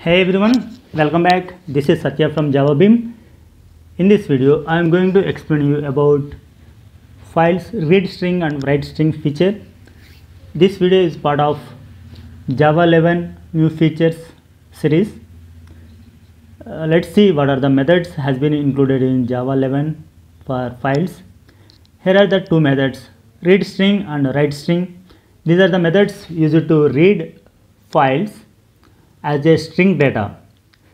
Hey everyone, welcome back. This is Satya from JavaBeam. In this video, I am going to explain you about files read string and write string feature. This video is part of Java 11 new features series. Let's see what are the methods has been included in Java 11 for files. Here are the two methods, read string and write string. These are the methods used to read files as a string data.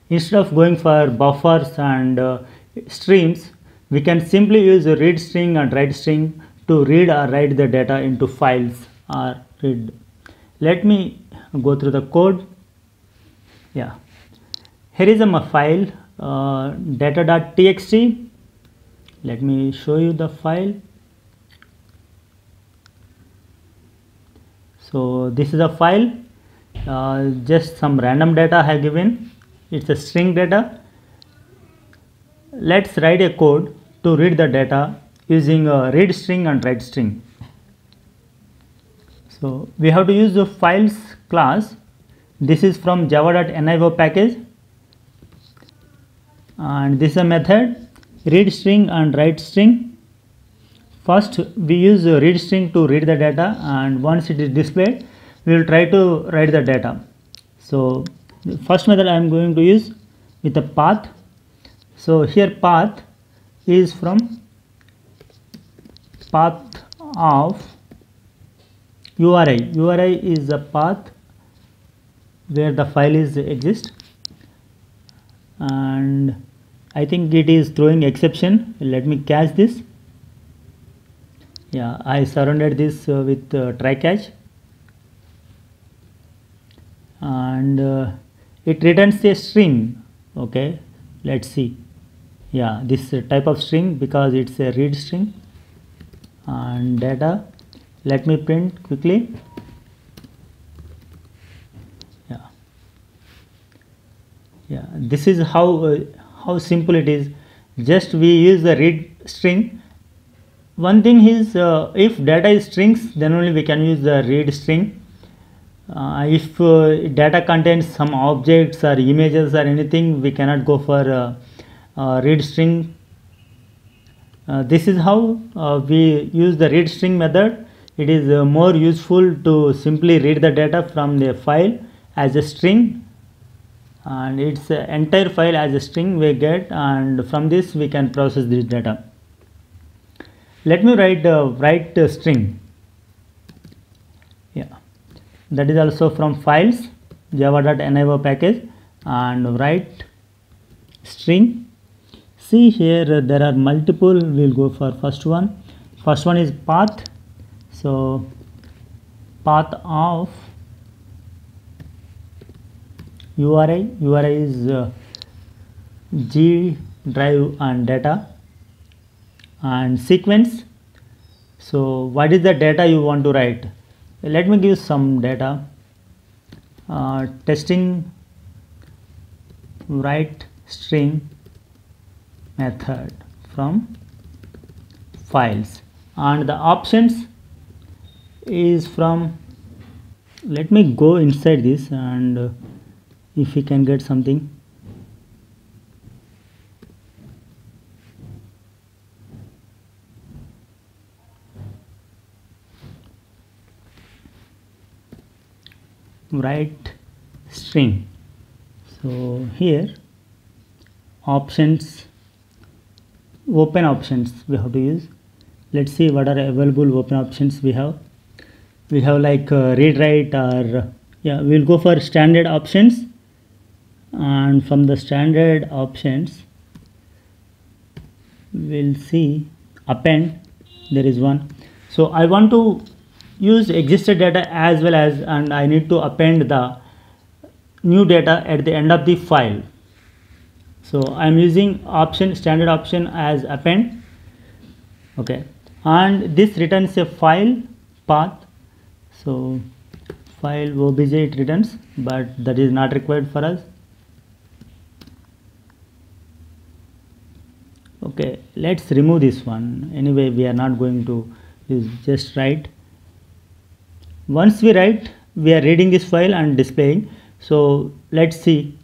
Instead of going for buffers and streams, we can simply use a read string and write string to read or write the data into files or read. Let me go through the code. Yeah, here is my file data.txt. Let me show you the file. So this is a file. Just some random data I have given. It's a string data. Let's write a code to read the data using a read string and write string. So we have to use the files class. This is from java.nio package, and this is a method read string and write string. First we use a read string to read the data, and once it is displayed we will try to write the data. So the first method I am going to use with a path. So here path is from path of URI. URI is the path where the file is exist, and I think it is throwing exception. Let me catch this. Yeah, I surrounded this with try catch, and it returns a string. Okay, let's see. Yeah, this type of string because it's a read string. And data, let me print quickly. Yeah, this is how simple it is. Just we use the read string. One thing is if data is strings, then only we can use the read string. If data contains some objects or images or anything, we cannot go for read string. This is how we use the read string method. It is more useful to simply read the data from the file as a string, and its entire file as a string we get, and from this we can process this data. Let me write string. Yeah, that is also from files java.nio package, and write string. See here there are multiple. We'll go for first one. First one is path. So path of URI. URI is G drive and data, and sequence. So what is the data you want to write? Let me give some data. Testing write string method from files, and the options is from, let me go inside this and if we can get something. Write string. So here options, open options we have to use. Let's see what are available open options we have. We have like read write, or yeah, we'll go for standard options, and from the standard options we'll see append. There is one. So I want to use existed data as well as, and I need to append the new data at the end of the file. So I'm using option, standard option as append. Okay, and this returns a file path. So file obj it returns, but that is not required for us. Okay, let's remove this one. Anyway, we are not going to use, just write. Once we write, we are reading this file and displaying. So let's see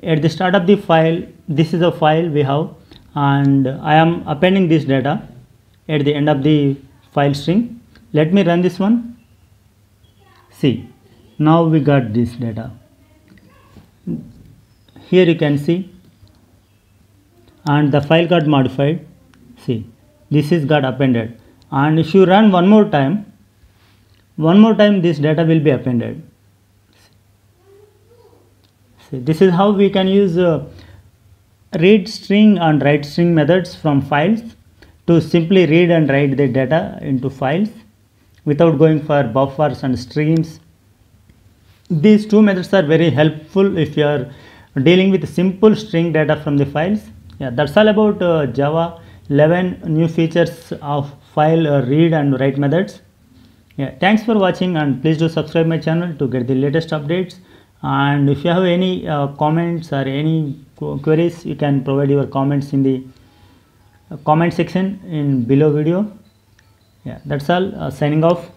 At the start of the file, this is a file we have, and I am appending this data at the end of the file string. Let me run this one. See, now we got this data. Here you can see, and the file got modified. See, this is got appended, and if you run one more time, this data will be appended. See, this is how we can use read string and write string methods from files to simply read and write the data into files without going for buffers and streams. These two methods are very helpful if you are dealing with simple string data from the files. Yeah, that's all about Java 11 new features of file read and write methods. Yeah, thanks for watching, and please do subscribe my channel to get the latest updates. And if you have any comments or any queries, you can provide your comments in the comment section in below video. Yeah, that's all. Signing off.